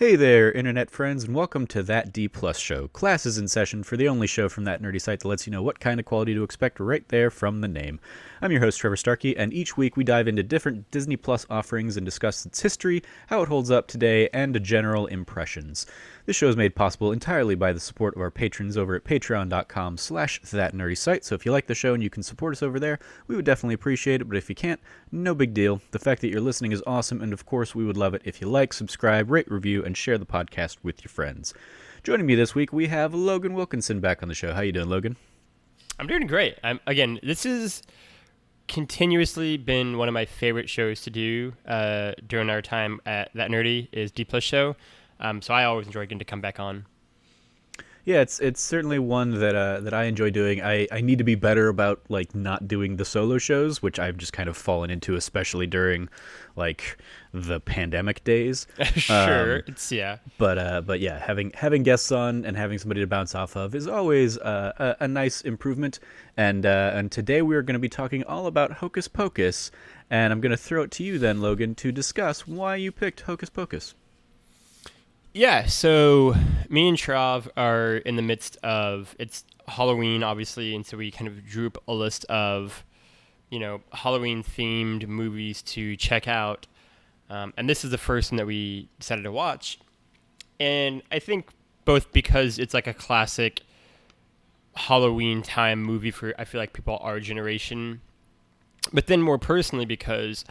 Hey there, internet friends, and welcome to That D Plus Show. Class is in session for the only show from that nerdy site that lets you know what kind of quality to expect right there from the name. I'm your host, Trevor Starkey, and each week we dive into different Disney Plus offerings and discuss its history, how it holds up today, and general impressions. This show is made possible entirely by the support of our patrons over at patreon.com/thatnerdysite, so if you like the show and you can support us over there, we would definitely appreciate it, but if you can't, no big deal. The fact that you're listening is awesome, and of course we would love it if you like, subscribe, rate, review, and share the podcast with your friends. Joining me this week, we have Logan Wilkinson back on the show. How you doing, Logan? I'm doing great. This has continuously been one of my favorite shows to do during our time at That Nerdy is D Plus Show. So I always enjoy getting to come back on. Yeah, it's certainly one that I enjoy doing. I need to be better about like not doing the solo shows, which I've just kind of fallen into, especially during like the pandemic days. Sure, it's yeah. But yeah, having guests on and having somebody to bounce off of is always a nice improvement. And today we are going to be talking all about Hocus Pocus, and I'm going to throw it to you then, Logan, to discuss why you picked Hocus Pocus. Yeah, so me and Trav are in the midst of it's Halloween, obviously, and so we kind of drew up a list of, Halloween themed movies to check out. And this is the first one that we decided to watch. And I think both because it's like a classic Halloween time movie for I feel like people our generation, but then more personally because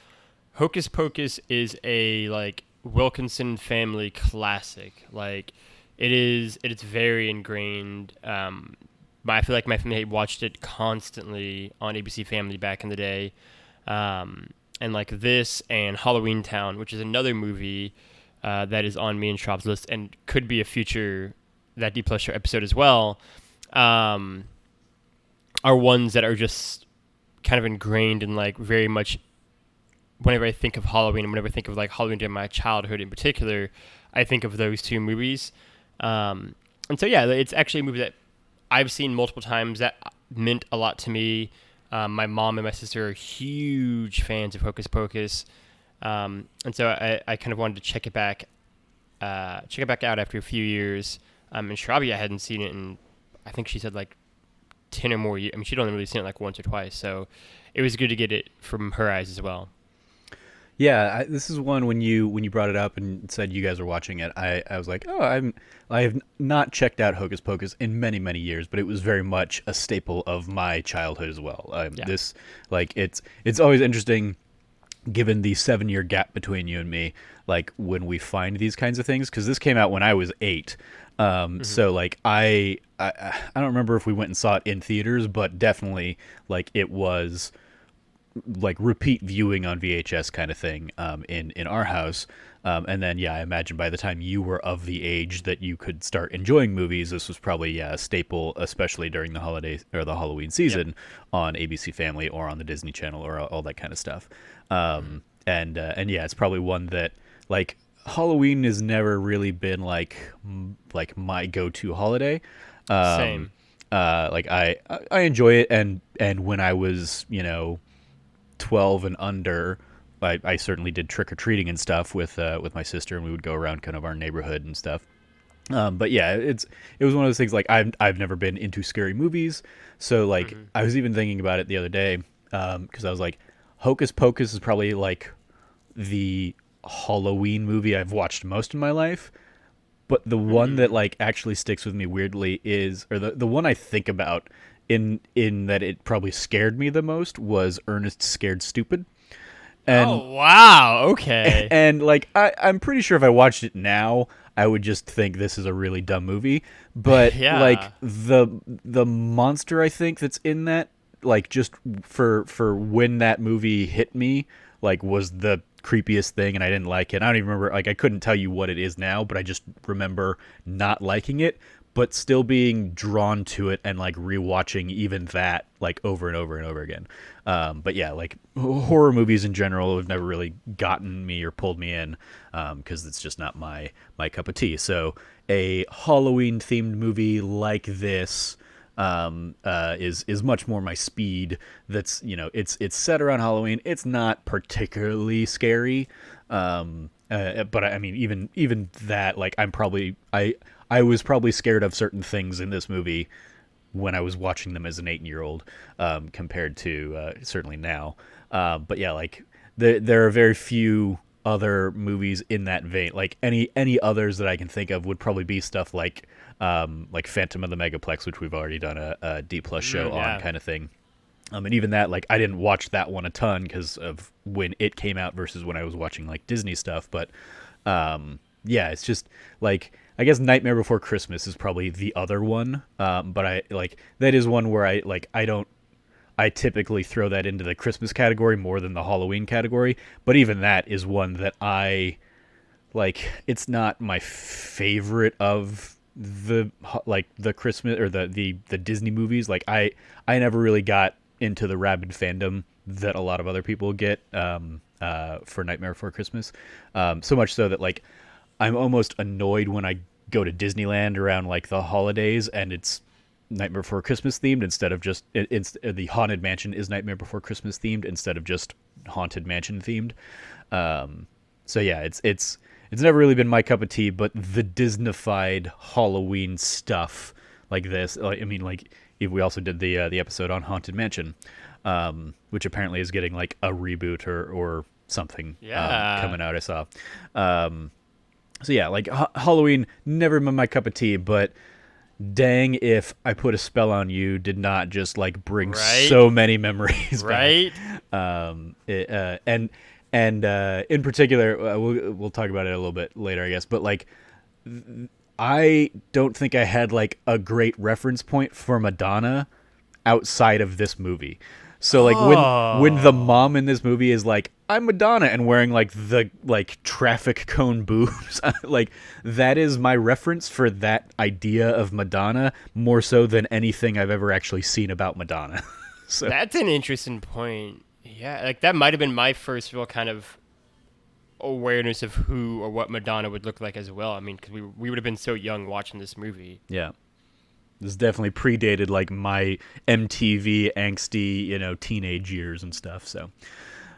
Hocus Pocus is a like Wilkinson family classic. Like it's very ingrained. I feel like my family watched it constantly on ABC Family back in the day. And like this and Halloween Town, which is another movie that is on me and Trav's list and could be a future That D Plus Show episode as well, are ones that are just kind of ingrained in like very much whenever I think of Halloween and whenever I think of like Halloween in my childhood in particular, I think of those two movies. And so, yeah, it's actually a movie that I've seen multiple times that meant a lot to me. My mom and my sister are huge fans of Hocus Pocus. And so I kind of wanted to check it back out after a few years. And Shrabi, I hadn't seen it in, I think she said like 10 or more years. I mean, she'd only really seen it like once or twice. So it was good to get it from her eyes as well. Yeah, this is one when you brought it up and said you guys were watching it. I was like, I have not checked out Hocus Pocus in many years, but it was very much a staple of my childhood as well. Yeah. This like it's always interesting, given the 7-year gap between you and me, like when we find these kinds of things, because this came out when I was 8. So like I don't remember if we went and saw it in theaters, but definitely like it was like repeat viewing on VHS kind of thing in our house. And then, yeah, I imagine by the time you were of the age that you could start enjoying movies, this was probably a staple, especially during the holidays or the Halloween season. Yep. On ABC Family or on the Disney Channel or all that kind of stuff. And yeah, it's probably one that like Halloween has never really been like my go-to holiday. Same. Like I enjoy it. And when I was, 12 and under, I certainly did trick-or-treating and stuff with my sister, and we would go around kind of our neighborhood and stuff. But yeah, it was one of those things like I've never been into scary movies, so like I was even thinking about it the other day because I was like, Hocus Pocus is probably like the Halloween movie I've watched most in my life, but the one that like actually sticks with me weirdly is, or the one I think about in that it probably scared me the most was Ernest Scared Stupid. And, oh, wow. Okay. And like, I'm pretty sure if I watched it now, I would just think this is a really dumb movie. But yeah. Like the monster I think that's in that, like just for when that movie hit me, like was the creepiest thing, and I didn't like it. I don't even remember, like I couldn't tell you what it is now, but I just remember not liking it, but still being drawn to it and like rewatching even that like over and over and over again. But yeah, like horror movies in general have never really gotten me or pulled me in because it's just not my cup of tea. So a Halloween themed movie like this is much more my speed. That's it's set around Halloween. It's not particularly scary. But I mean, even that, like, I was probably scared of certain things in this movie when I was watching them as an 8-year-old, compared to certainly now. But yeah, like there are very few other movies in that vein. Like any others that I can think of would probably be stuff like Phantom of the Megaplex, which we've already done a D plus show yeah. on, kind of thing. And even that, like, I didn't watch that one a ton because of when it came out versus when I was watching like Disney stuff. But yeah, it's just like, I guess Nightmare Before Christmas is probably the other one. But I like, that is one where I typically throw that into the Christmas category more than the Halloween category. But even that is one that I like. It's not my favorite of the Christmas or the Disney movies. Like I never really got into the rabid fandom that a lot of other people get for Nightmare Before Christmas. So much so that, like, I'm almost annoyed when I go to Disneyland around like the holidays and it's Nightmare Before Christmas themed instead of just the Haunted Mansion is Nightmare Before Christmas themed instead of just Haunted Mansion themed. So yeah, it's never really been my cup of tea, but the Disneyfied Halloween stuff like this, I mean, like, we also did the episode on Haunted Mansion, which apparently is getting like a reboot or something coming out. I saw. So yeah, like Halloween, never been my cup of tea, but dang if I Put a Spell on You did not just like bring so many memories back. And in particular, we'll talk about it a little bit later, I guess, but like, I don't think I had like a great reference point for Madonna outside of this movie. So like when the mom in this movie is like, I'm Madonna, and wearing like the like traffic cone boobs, like that is my reference for that idea of Madonna more so than anything I've ever actually seen about Madonna. So that's an interesting point. Yeah, like that might have been my first real kind of awareness of who or what Madonna would look like as well. I mean, because we would have been so young watching this movie. Yeah. This definitely predated like my MTV angsty, teenage years and stuff. So,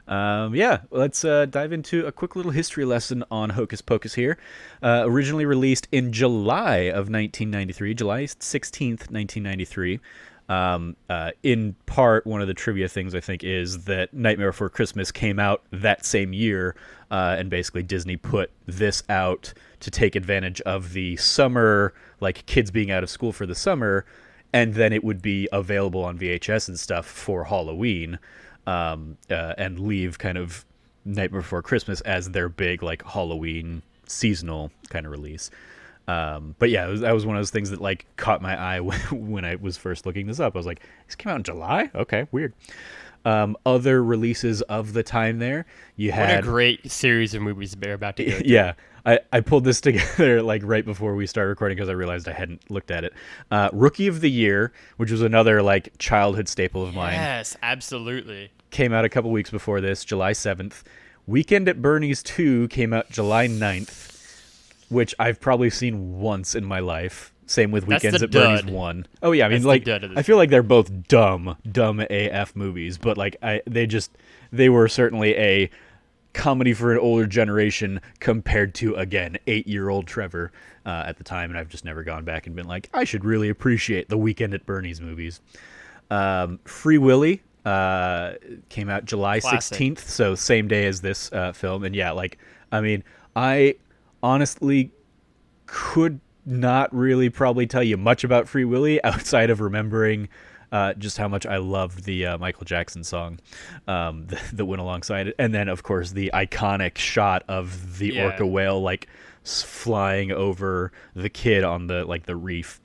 yeah, let's dive into a quick little history lesson on Hocus Pocus here. Originally released in July of 1993, July 16th, 1993. In part, one of the trivia things I think is that Nightmare Before Christmas came out that same year, and basically Disney put this out to take advantage of the summer, like kids being out of school for the summer, and then it would be available on VHS and stuff for Halloween, and leave kind of Nightmare Before Christmas as their big like Halloween seasonal kind of release. But yeah, that was one of those things that like caught my eye when I was first looking this up. I was like, this came out in July? Okay, weird. Other releases of the time there, you had... What a great series of movies they're about to go through. Yeah, I pulled this together like right before we started recording because I realized I hadn't looked at it. Rookie of the Year, which was another like childhood staple of mine. Yes, absolutely. Came out a couple weeks before this, July 7th. Weekend at Bernie's 2 came out July 9th. Which I've probably seen once in my life. Same with Weekends at Bernie's 1. Oh yeah, I mean, like, I feel like they're both dumb AF movies, but like they were certainly a comedy for an older generation compared to, again, 8-year-old Trevor at the time, and I've just never gone back and been like, I should really appreciate the Weekend at Bernie's movies. Free Willy came out July 16th, so same day as this film, and yeah, like, I mean, I honestly could not really probably tell you much about Free Willy outside of remembering just how much I loved the Michael Jackson song that went alongside it. And then, of course, the iconic shot of the orca whale like flying over the kid on the reef.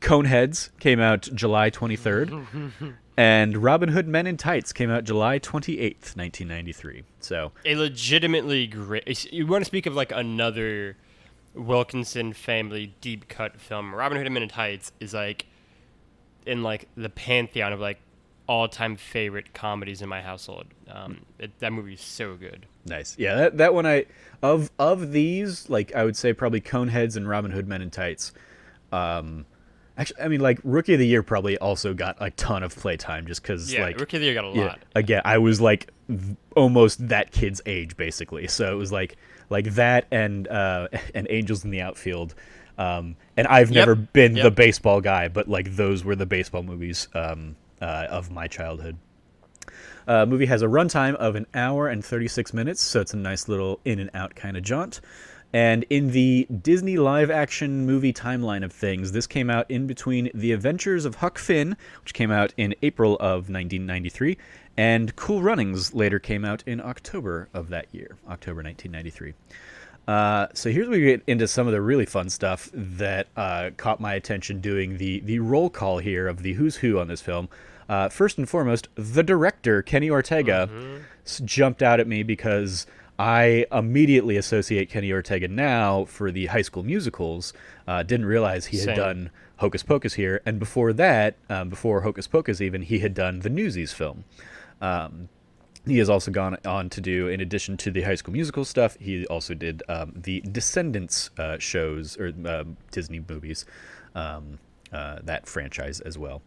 Coneheads came out July 23rd. And Robin Hood Men in Tights came out July 28th, 1993. So a legitimately great... You want to speak of like another Wilkinson family deep cut film. Robin Hood Men in Tights is like in like the pantheon of like all-time favorite comedies in my household. That movie is so good. Nice. Yeah, that one of these, like, I would say probably Coneheads and Robin Hood Men in Tights. Actually, I mean, like, Rookie of the Year probably also got a ton of playtime just because, like... Rookie of the Year got a lot. Again, I was, like, almost that kid's age, basically. So it was like that and Angels in the Outfield. And I've never been the baseball guy, but like those were the baseball movies of my childhood. Movie has a runtime of an hour and 36 minutes, so it's a nice little in and out kind of jaunt. And in the Disney live-action movie timeline of things, this came out in between The Adventures of Huck Finn, which came out in April of 1993, and Cool Runnings later came out in October of that year, October 1993. So here's where we get into some of the really fun stuff that caught my attention doing the roll call here of the who's who on this film. First and foremost, the director, Kenny Ortega, jumped out at me because I immediately associate Kenny Ortega now for the High School Musicals. Didn't realize he had done Hocus Pocus here. And before that, before Hocus Pocus even, he had done the Newsies film. He has also gone on to do, in addition to the High School Musical stuff, he also did the Descendants shows, or Disney movies, that franchise as well.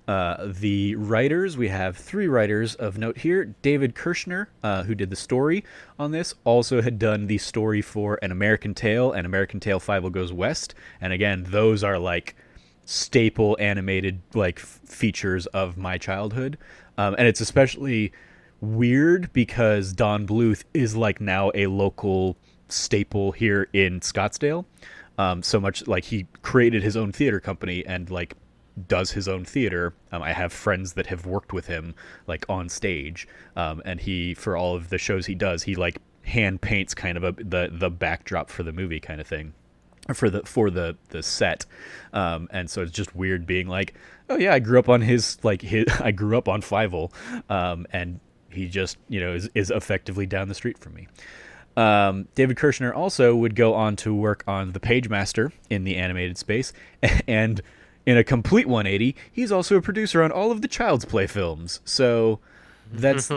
The writers, we have 3 writers of note here. David Kirshner, who did the story on this, also had done the story for An American Tail and American Tail 5 Goes West. And again, those are like staple animated like features of my childhood. And it's especially weird because Don Bluth is like now a local staple here in Scottsdale. So much like he created his own theater company and like does his own theater. I have friends that have worked with him like on stage, and he, for all of the shows he does, he like hand paints kind of the backdrop for the movie kind of thing, for the set. And so it's just weird being like, oh yeah, I grew up on I grew up on Fievel, and he just, you know, is effectively down the street from me. David Kirshner also would go on to work on The Pagemaster in the animated space, and in a complete 180, he's also a producer on all of the Child's Play films. So that's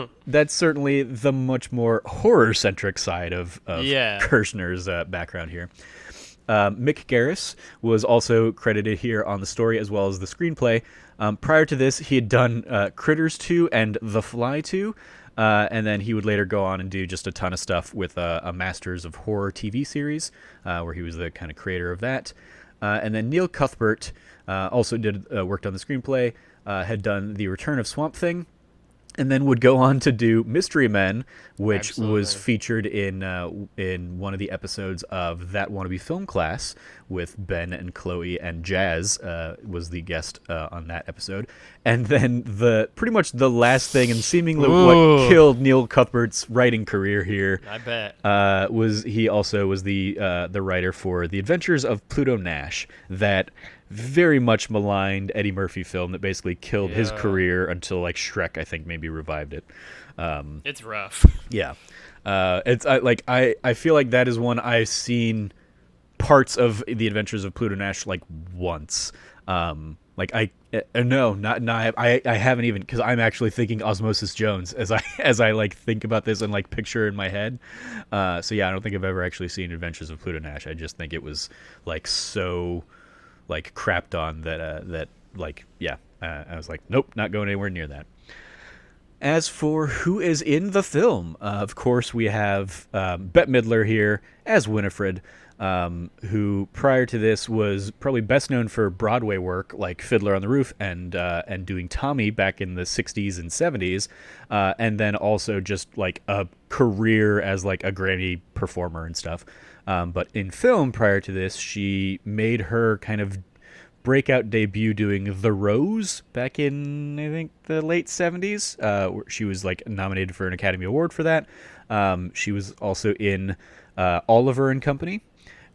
certainly the much more horror-centric side of Kirshner's background here. Mick Garris was also credited here on the story as well as the screenplay. Prior to this, he had done Critters 2 and The Fly 2, and then he would later go on and do just a ton of stuff with a Masters of Horror TV series, where he was the kind of creator of that. And then Neil Cuthbert also worked on the screenplay, had done The Return of Swamp Thing, and then would go on to do Mystery Men, which was featured in one of the episodes of That Wannabe Film Class with Ben and Chloe, and Jazz was the guest on that episode. And then pretty much the last thing, and seemingly what killed Neil Cuthbert's writing career here, I bet, was he also was the writer for The Adventures of Pluto Nash, that very much maligned Eddie Murphy film that basically killed his career until like Shrek, I think, maybe revived it. It's rough. Yeah. I feel like that is one I've seen parts of The Adventures of Pluto Nash like once. I haven't even, because I'm actually thinking Osmosis Jones as I like think about this and like picture in my head. So yeah, I don't think I've ever actually seen Adventures of Pluto Nash. I just think it was like so like crapped on that I was like, nope, not going anywhere near that. As for who is in the film, of course we have Bette Midler here as Winifred, who prior to this was probably best known for Broadway work like Fiddler on the Roof and doing Tommy back in the 60s and 70s, and then also just like a career as like a Grammy performer and stuff. But in film prior to this, she made her kind of breakout debut doing The Rose back in, I think, the late 70s. She was like nominated for an Academy Award for that. She was also in Oliver and Company,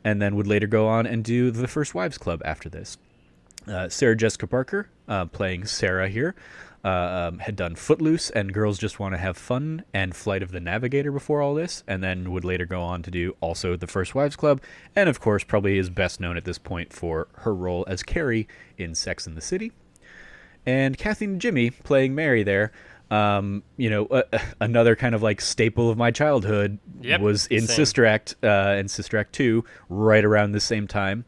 and then would later go on and do The First Wives Club after this. Sarah Jessica Parker, playing Sarah here, had done Footloose and Girls Just Want to Have Fun and Flight of the Navigator before all this, and then would later go on to do also The First Wives Club, and of course probably is best known at this point for her role as Carrie in Sex and the City. And Kathy and Jimmy playing Mary there. Another kind of like staple of my childhood was in Sister Act and Sister Act 2 right around the same time.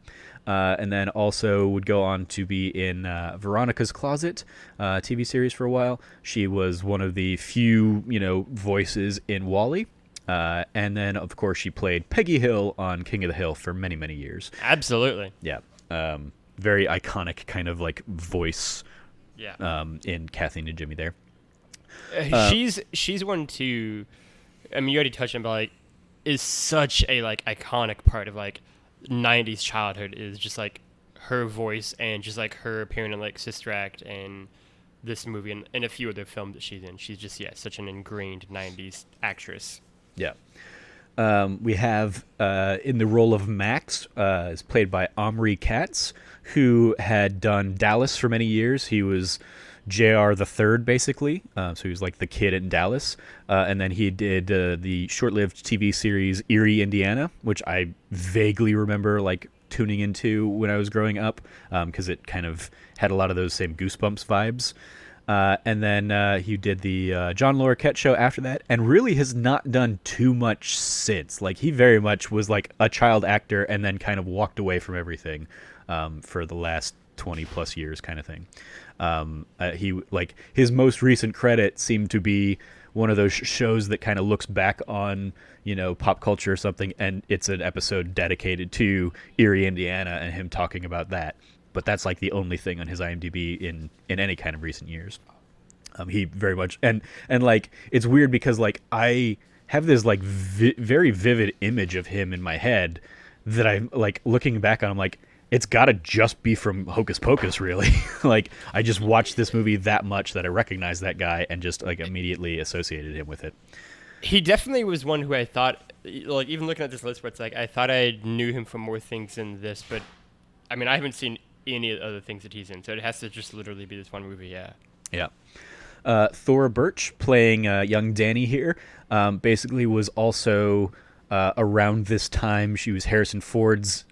and then also would go on to be in Veronica's Closet TV series for a while. She was one of the few, voices in WALL-E. And then, of course, she played Peggy Hill on King of the Hill for many, many years. Absolutely. Yeah. Very iconic kind of like voice in Kathleen and Jimmy there. She's one too. I mean, you already touched on, but like, is such a like iconic part of like 90s childhood is just like her voice and just like her appearing in like Sister Act and this movie and a few other films that she's in. She's just such an ingrained 90s actress. Yeah. We have in the role of Max is played by Omri Katz, who had done Dallas for many years. He was JR the Third, basically. So he was like the kid in Dallas. And then he did the short-lived TV series Erie, Indiana, which I vaguely remember like tuning into when I was growing up because it kind of had a lot of those same Goosebumps vibes. And then he did the John Larroquette show after that, and really has not done too much since. Like, he very much was like a child actor and then kind of walked away from everything for the last 20 plus years kind of thing. He like his most recent credit seemed to be one of those shows that kind of looks back on, pop culture or something, and it's an episode dedicated to Erie, Indiana, and him talking about that. But that's like the only thing on his IMDb in any kind of recent years. He very much and like it's weird because like I have this like very vivid image of him in my head that I'm like looking back on. I'm like, it's got to just be from Hocus Pocus, really. Like I just watched this movie that much that I recognized that guy and just like immediately associated him with it. He definitely was one who I thought, like, even looking at this list where it's like I thought I knew him from more things than this, but I mean I haven't seen any of the other things that he's in, so it has to just literally be this one movie. Yeah. Thora Birch playing young Danny here basically was also around this time. She was Harrison Ford's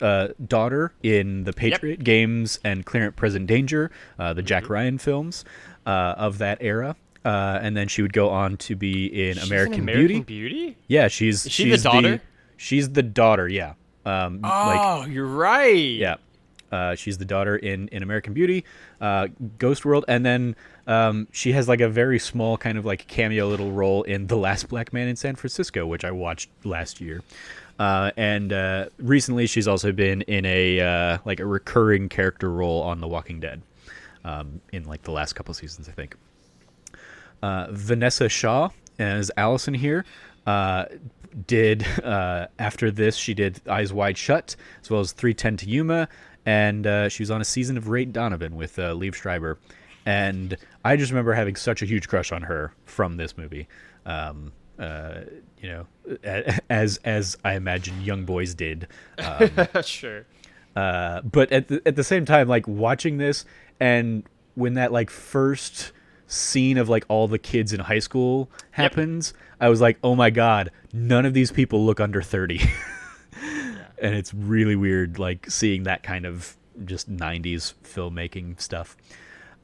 daughter in the Patriot Games and Clear and Present Danger, the Jack Ryan films of that era. And then she would go on to be in American Beauty? Yeah, she's the daughter? She's the daughter, yeah. You're right. Yeah. She's the daughter in American Beauty, Ghost World, and then she has like a very small kind of like cameo little role in The Last Black Man in San Francisco, which I watched last year. And recently she's also been in a like a recurring character role on The Walking Dead in like the last couple seasons, I think. Vanessa Shaw as Allison here. Did after this she did Eyes Wide Shut as well as 3:10 to Yuma, and she was on a season of Ray Donovan with Liev Schreiber, and I just remember having such a huge crush on her from this movie, as I imagine young boys did. Sure. But at the same time, like watching this, and when that like first scene of like all the kids in high school happens, I was like, oh my god, none of these people look under 30. And it's really weird like seeing that kind of just 90s filmmaking stuff.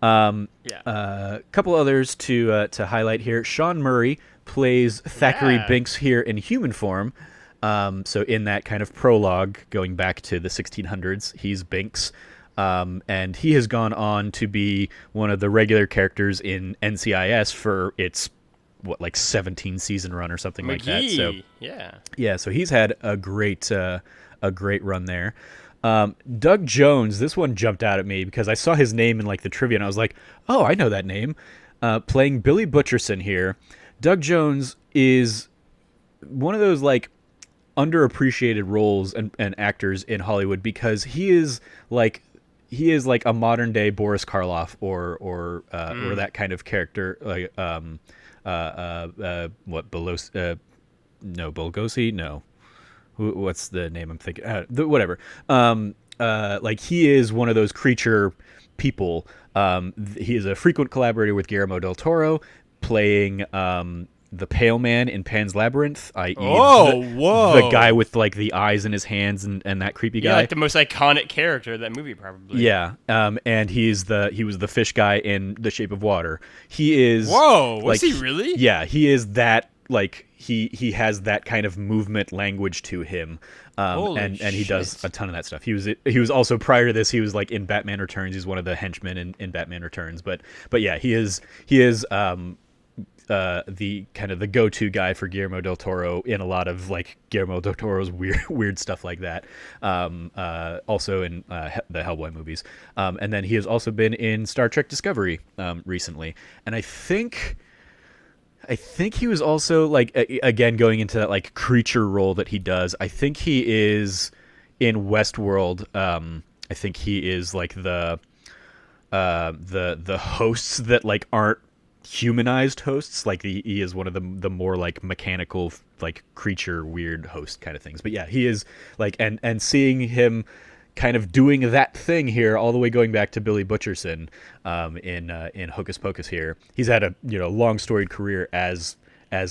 Couple others to highlight here. Sean Murray plays Thackeray Binks here in human form. So in that kind of prologue going back to the 1600s, he's Binks. And he has gone on to be one of the regular characters in NCIS for its 17 season run or something like that. So so he's had a great run there. Doug Jones, this one jumped out at me because I saw his name in like the trivia and I was like, oh, I know that name. Playing Billy Butcherson here. Doug Jones is one of those like underappreciated roles and actors in Hollywood because he is like a modern day Boris Karloff or that kind of character, like Bolgosi? No. What's the name I'm thinking? Whatever. Like he is one of those creature people. He is a frequent collaborator with Guillermo del Toro, playing the Pale Man in Pan's Labyrinth, i.e. the guy with like the eyes in his hands and that creepy guy. Yeah, like the most iconic character of that movie, probably. Yeah, and he was the fish guy in The Shape of Water. He is. Whoa, was he really? Yeah, he is that. Like he has that kind of movement language to him, and he does a ton of that stuff. He was also, prior to this, he was like in Batman Returns. He's one of the henchmen in Batman Returns. But yeah, he is the kind of the go-to guy for Guillermo del Toro in a lot of like Guillermo del Toro's weird stuff like that. Also in the Hellboy movies, and then he has also been in Star Trek Discovery recently, and I think he was also like again going into that like creature role that he does. I think he is in Westworld. I think he is like the hosts that like aren't humanized hosts. Like he is one of the more like mechanical like creature weird host kind of things. But yeah, he is like and seeing him kind of doing that thing here, all the way going back to Billy Butcherson in Hocus Pocus. Here, he's had a long storied career as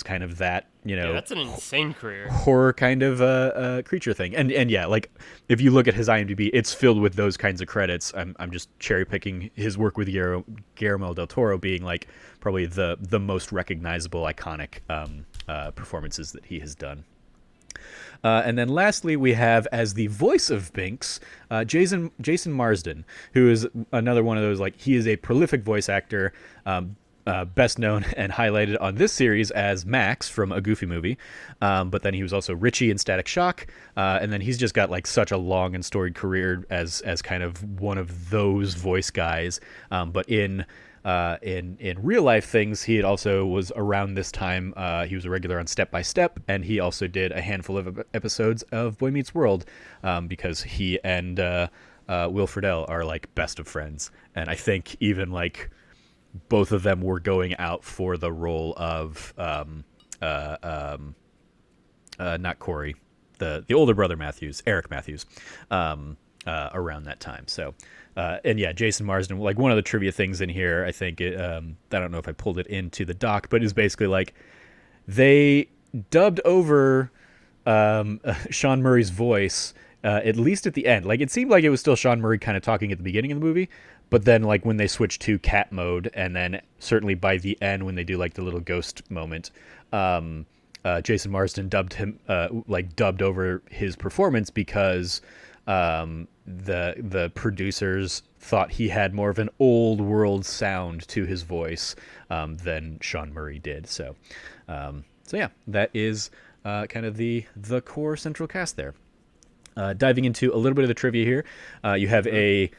kind of that that's an insane career, horror kind of creature thing. And yeah, like if you look at his IMDb, it's filled with those kinds of credits. I'm just cherry picking his work with Guillermo del Toro being like probably the most recognizable, iconic performances that he has done. And then lastly, we have as the voice of Binks, Jason Marsden, who is another one of those, like, he is a prolific voice actor, best known and highlighted on this series as Max from A Goofy Movie. But then he was also Richie in Static Shock. And then he's just got like such a long and storied career as kind of one of those voice guys. But in real life things, he had also was around this time. He was a regular on Step by Step, and he also did a handful of episodes of Boy Meets World, because he and Will Friedle are like best of friends, and I think even like both of them were going out for the role of not Corey, the older brother Matthews, Eric Matthews, around that time. So. And yeah, Jason Marsden, like one of the trivia things in here, I think, I don't know if I pulled it into the doc, but is basically like they dubbed over Sean Murray's voice, at least at the end. Like it seemed like it was still Sean Murray kind of talking at the beginning of the movie, but then like when they switched to cat mode, and then certainly by the end when they do like the little ghost moment, Jason Marsden dubbed over his performance because the producers thought he had more of an old world sound to his voice than Sean Murray did. So yeah, that is kind of the core central cast there. Diving into a little bit of the trivia here, you have a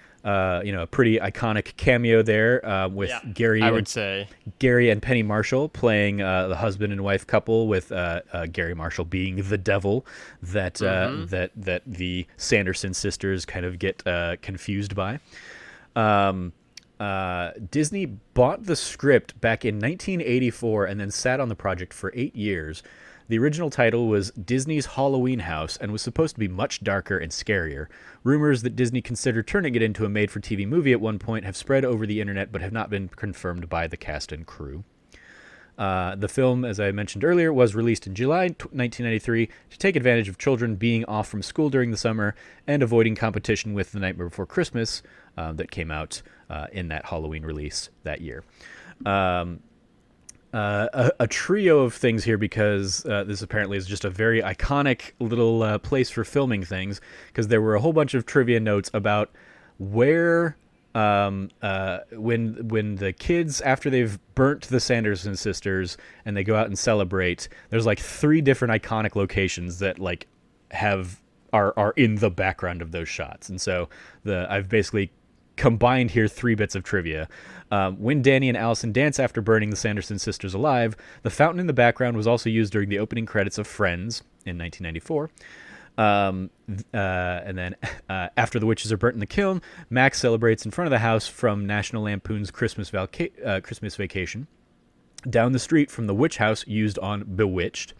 pretty iconic cameo there with Gary. I would say Gary and Penny Marshall playing the husband and wife couple, with Gary Marshall being the devil that that the Sanderson sisters kind of get confused by. Disney bought the script back in 1984 and then sat on the project for 8 years. The original title was Disney's Halloween House and was supposed to be much darker and scarier. Rumors that Disney considered turning it into a made-for-TV movie at one point have spread over the internet but have not been confirmed by the cast and crew. The film, as I mentioned earlier, was released in July 1993 to take advantage of children being off from school during the summer and avoiding competition with The Nightmare Before Christmas that came out in that Halloween release that year. A trio of things here, because this apparently is just a very iconic little place for filming things, because there were a whole bunch of trivia notes about where when the kids, after they've burnt the Sanderson sisters and they go out and celebrate, there's like 3 different iconic locations that like are in the background of those shots. And so I've basically combined here 3 bits of trivia. When Danny and Allison dance after burning the Sanderson sisters alive, the fountain in the background was also used during the opening credits of Friends in 1994. And then after the witches are burnt in the kiln, Max celebrates in front of the house from National Lampoon's Christmas Vacation, down the street from the witch house used on Bewitched.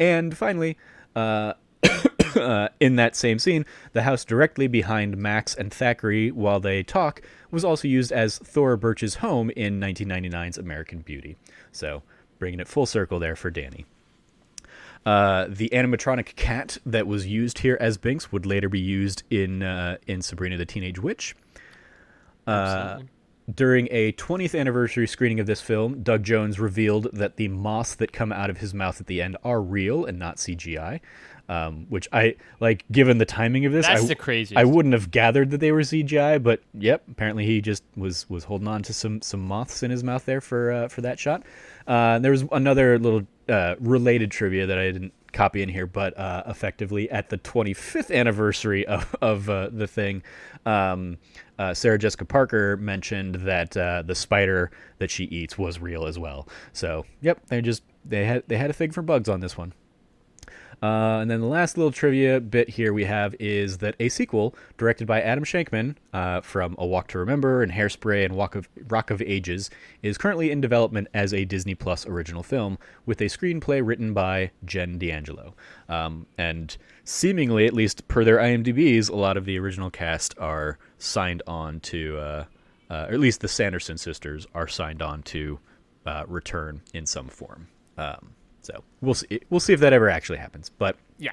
And finally, in that same scene, the house directly behind Max and Thackeray while they talk was also used as Thora Birch's home in 1999's American Beauty. So bringing it full circle there for Danny. The animatronic cat that was used here as Binks would later be used in Sabrina the Teenage Witch. Absolutely. During a 20th anniversary screening of this film, Doug Jones revealed that the moths that come out of his mouth at the end are real and not CGI. Which I like, given the timing of this, That's the I craziest. wouldn't have gathered that they were CGI, but yep, apparently he just was holding on to some moths in his mouth there for that shot. There was another little related trivia that I didn't copy in here, but effectively at the 25th anniversary of the thing, Sarah Jessica Parker mentioned that the spider that she eats was real as well. So yep, they had a thing for bugs on this one. And then the last little trivia bit here we have is that a sequel directed by Adam Shankman from A Walk to Remember and Hairspray and Rock of Ages is currently in development as a Disney Plus original film with a screenplay written by Jen D'Angelo. And seemingly, at least per their IMDb's, a lot of the original cast are signed on to, or at least the Sanderson sisters are signed on to return in some form. So we'll see. We'll see if that ever actually happens. But Yeah.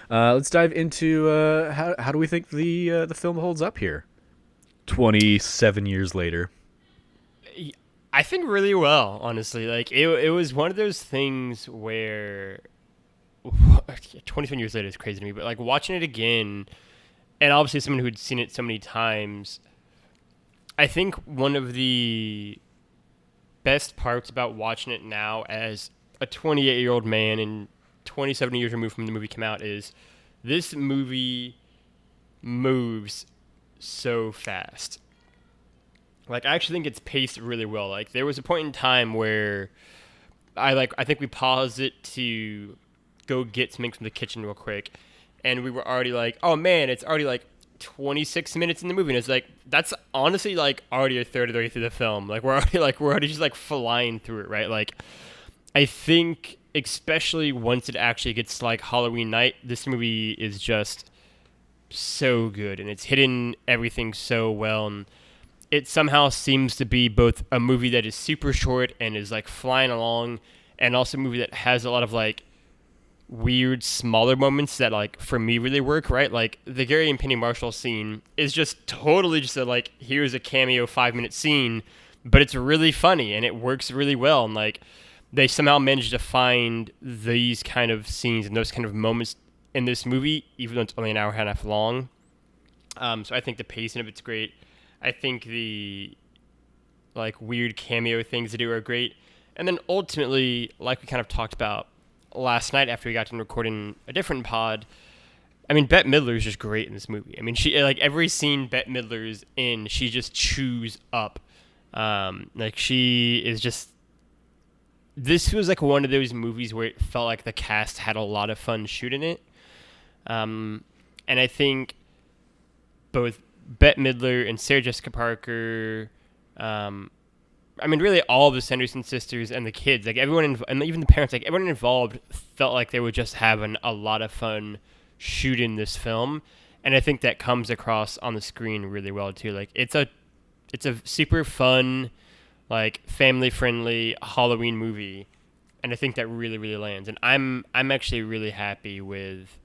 let's dive into how do we think the film holds up here, 27 years later. I think really well, honestly. Like it was one of those things where 27 years later is crazy to me, but like watching it again, and obviously someone who'd seen it so many times, I think one of the best parts about watching it now as a 28-year-old man and 27 years removed from the movie came out is this movie moves so fast. Like, I actually think it's paced really well. Like, there was a point in time where I think we paused it to go get something from the kitchen real quick, and we were already like, oh man, it's already like 26 minutes in the movie, and it's like, that's honestly like already a third of the way through the film. Like, we're already just like flying through it, right? Like, I think especially once it actually gets to like Halloween night, this movie is just so good, and it's hidden everything so well, and it somehow seems to be both a movie that is super short and is like flying along, and also a movie that has a lot of like weird smaller moments that like for me really work, right? Like the Gary and Penny Marshall scene is just totally just a like, here's a cameo 5-minute scene, but it's really funny and it works really well, and like they somehow managed to find these kind of scenes and those kind of moments in this movie, even though it's only an hour and a half long. So I think the pacing of it's great. I think the like weird cameo things they do are great. And then ultimately, like we kind of talked about last night after we got done recording a different pod, I mean, Bette Midler is just great in this movie. I mean, she like every scene Bette Midler's in, she just chews up. Like she is just. This was like one of those movies where it felt like the cast had a lot of fun shooting it. And I think both Bette Midler and Sarah Jessica Parker, I mean, really all of the Sanderson sisters and the kids, like everyone, and even the parents, like everyone involved felt like they were just having a lot of fun shooting this film. And I think that comes across on the screen really well too. Like it's a super fun, like family-friendly Halloween movie, and I think that really, really lands. And I'm actually really happy with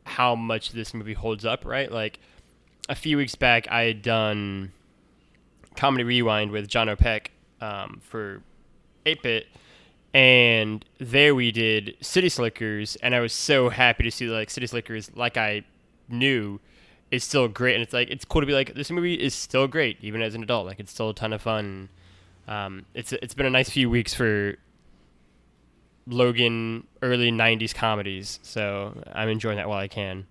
how much this movie holds up. Right, like a few weeks back, I had done Comedy Rewind with John O'Peck for 8-Bit, and there we did City Slickers, and I was so happy to see like City Slickers, like I knew, is still great, and it's like it's cool to be like this movie is still great even as an adult. Like it's still a ton of fun. It's been a nice few weeks for Logan early 90s comedies, so I'm enjoying that while I can.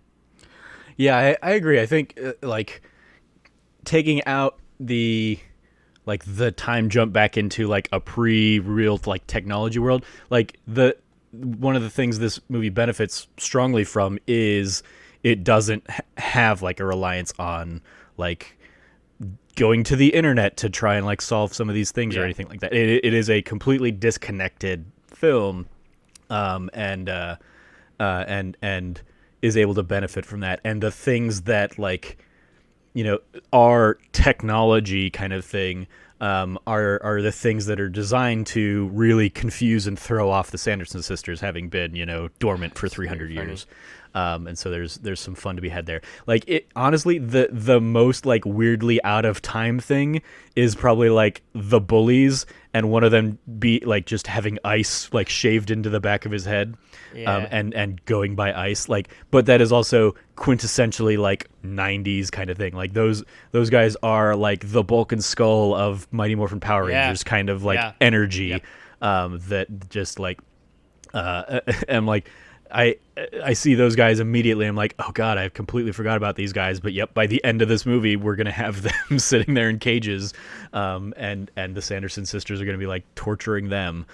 Yeah, I agree. I think like taking out the time jump back into like a pre-real like technology world, like one of the things this movie benefits strongly from is it doesn't have like a reliance on like going to the internet to try and like solve some of these things or anything like that. It is a completely disconnected film, and is able to benefit from that. And the things that like, you know, are technology kind of thing, are the things that are designed to really confuse and throw off the Sanderson sisters, having been, you know, dormant for 300 years. And so there's some fun to be had there. Like, it honestly, the most like weirdly out of time thing is probably like the bullies, and one of them be like just having ice like shaved into the back of his head, and going by ice. Like, but that is also quintessentially like 90s kind of thing. Like those guys are like the bulk and skull of Mighty Morphin Power Rangers kind of like energy. Yep. That just like am like, I see those guys immediately. I'm like, oh god, I completely forgot about these guys. But yep, by the end of this movie, we're gonna have them sitting there in cages, and the Sanderson sisters are gonna be like torturing them,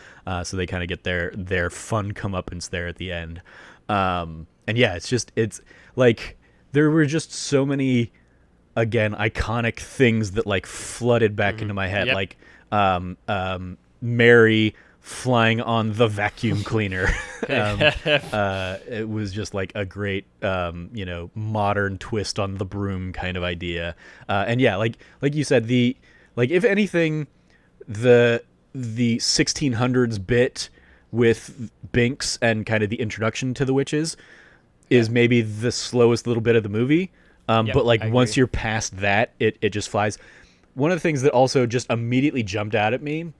so they kind of get their fun comeuppance there at the end. And yeah, it's like there were just so many, again, iconic things that like flooded back into my head, like Mary flying on the vacuum cleaner. It was just like a great, modern twist on the broom kind of idea. And yeah, like you said, if anything, the 1600s bit with Binks and kind of the introduction to the witches is maybe the slowest little bit of the movie. But like once you're past that, it just flies. One of the things that also just immediately jumped out at me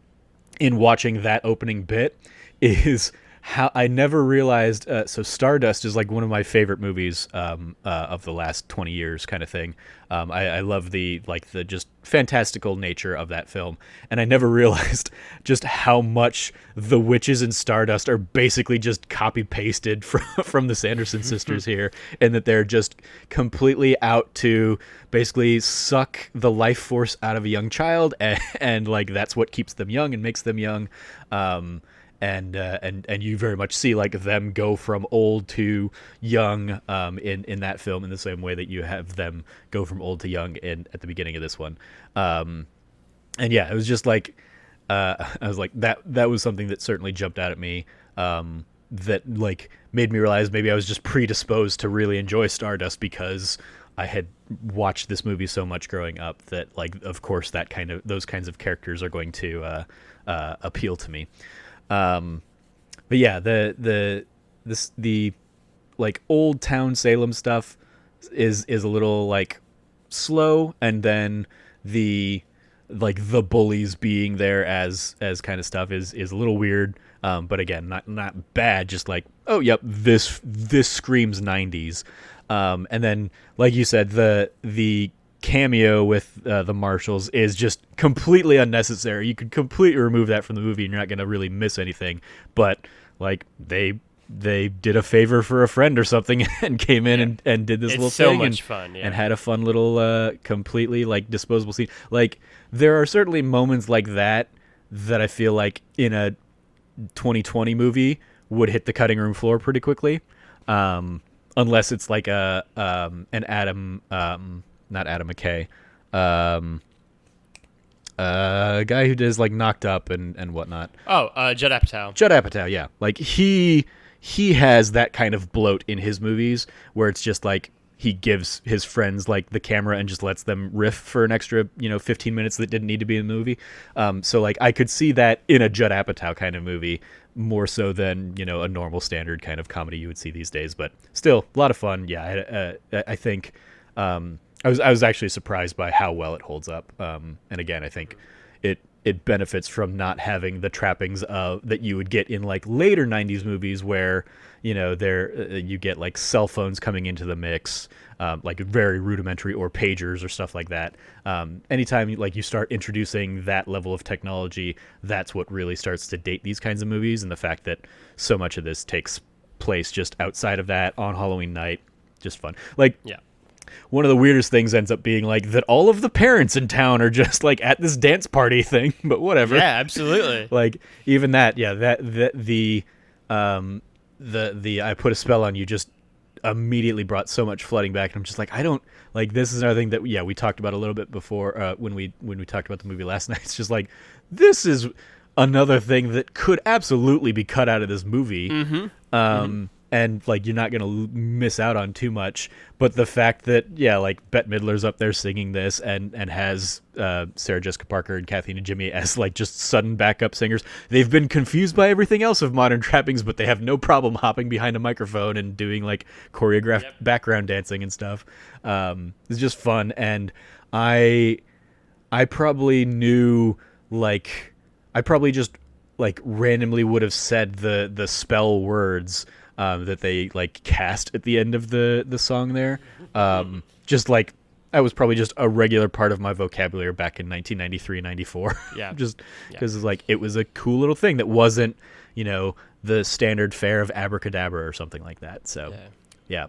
in watching that opening bit is how I never realized. So Stardust is like one of my favorite movies of the last 20 years, kind of thing. I love the just fantastical nature of that film, and I never realized just how much the witches in Stardust are basically just copy pasted from the Sanderson sisters here, and that they're just completely out to basically suck the life force out of a young child, and like that's what keeps them young and makes them young. And you very much see like them go from old to young in that film, in the same way that you have them go from old to young at the beginning of this one. And yeah, it was just like I was like that was something that certainly jumped out at me, that like made me realize maybe I was just predisposed to really enjoy Stardust because I had watched this movie so much growing up that like of course those kinds of characters are going to appeal to me. But yeah, the like old town Salem stuff is a little like slow, and then the bullies being there as kind of stuff is a little weird. But again, not bad. Just like, oh yep, this screams 90s. And then like you said, the cameo with the Marshalls is just completely unnecessary. You could completely remove that from the movie and you're not going to really miss anything. But like they did a favor for a friend or something and came in and did this little so thing much fun, and had a fun little completely like disposable scene. Like there are certainly moments like that I feel like in a 2020 movie would hit the cutting room floor pretty quickly, unless it's like an Adam not Adam McKay, a guy who does like Knocked Up and whatnot. Judd Apatow. Judd Apatow, yeah. Like he has that kind of bloat in his movies where it's just like he gives his friends like the camera and just lets them riff for an extra 15 minutes that didn't need to be in the movie. So like I could see that in a Judd Apatow kind of movie more so than a normal standard kind of comedy you would see these days. But still, a lot of fun. Yeah, I think. I was actually surprised by how well it holds up. And again, I think it benefits from not having the trappings of that you would get in like later 90s movies where you get like cell phones coming into the mix, like very rudimentary, or pagers or stuff like that. Anytime like you start introducing that level of technology, that's what really starts to date these kinds of movies. And the fact that so much of this takes place just outside of that on Halloween night, just fun. Like, yeah. One of the weirdest things ends up being like that all of the parents in town are just like at this dance party thing, but whatever. Yeah, absolutely. Like even that, yeah, the I Put a Spell on You just immediately brought so much flooding back, and I'm just like, I don't like, this is another thing that we talked about a little bit before when we talked about the movie last night. It's just like, this is another thing that could absolutely be cut out of this movie. and like you're not gonna miss out on too much. But the fact that like Bette Midler's up there singing this and has Sarah Jessica Parker and Kathy and Jimmy as like just sudden backup singers. They've been confused by everything else of modern trappings, but they have no problem hopping behind a microphone and doing like choreographed background dancing and stuff. It's just fun, and I probably knew like I probably just like randomly would have said the spell words that they like cast at the end of the song there. Just like that was probably just a regular part of my vocabulary back in 1993, 94. Yeah. Just because like it was a cool little thing that wasn't, the standard fare of abracadabra or something like that. So yeah.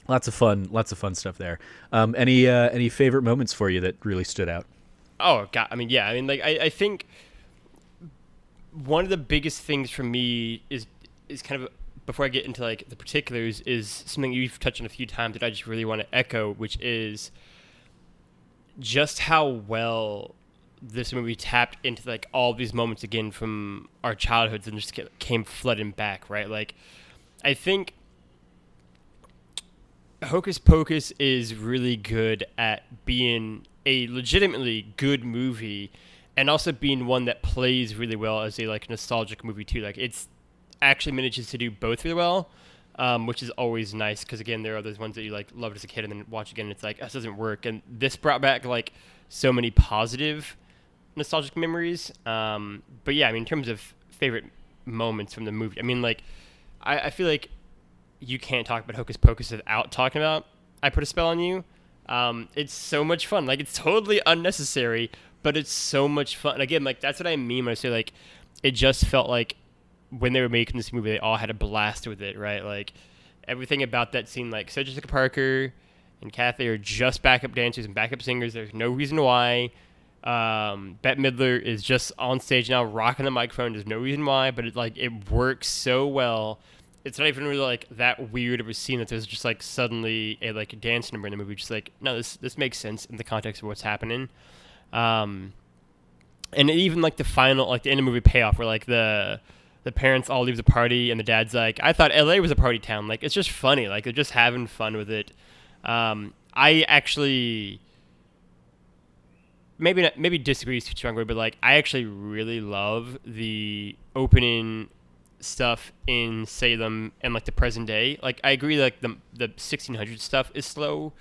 Lots of fun stuff there. Any favorite moments for you that really stood out? Oh God, I mean, yeah, I mean, like I think one of the biggest things for me is kind of, before I get into like the particulars, is something you've touched on a few times that I just really want to echo, which is just how well this movie tapped into like all these moments again from our childhoods and just came flooding back, right? Like, I think Hocus Pocus is really good at being a legitimately good movie and also being one that plays really well as a like nostalgic movie too. Like, it's actually manages to do both really well, which is always nice, because again, there are those ones that you like loved as a kid and then watch again and it's like, this doesn't work. And this brought back like so many positive nostalgic memories. But yeah, I mean, in terms of favorite moments from the movie, I mean, like I feel like you can't talk about Hocus Pocus without talking about I Put a Spell on You. It's so much fun. Like, it's totally unnecessary, but it's so much fun. And again, like, that's what I mean when I say like it just felt like when they were making this movie, they all had a blast with it, right? Like, everything about that scene, like, Sarah Jessica Parker and Kathy are just backup dancers and backup singers. There's no reason why. Bette Midler is just on stage now, rocking the microphone. There's no reason why, but it works so well. It's not even really like that weird of a scene that there's just like suddenly a like dance number in the movie. Just like, no, this makes sense in the context of what's happening. And even like the final, like the end of the movie payoff, where like the parents all leave the party and the dad's like, I thought LA was a party town. Like, it's just funny. Like, they're just having fun with it. I actually maybe disagree is too strong word, but like I actually really love the opening stuff in Salem and like the present day. Like, I agree, like the 1600s stuff is slow,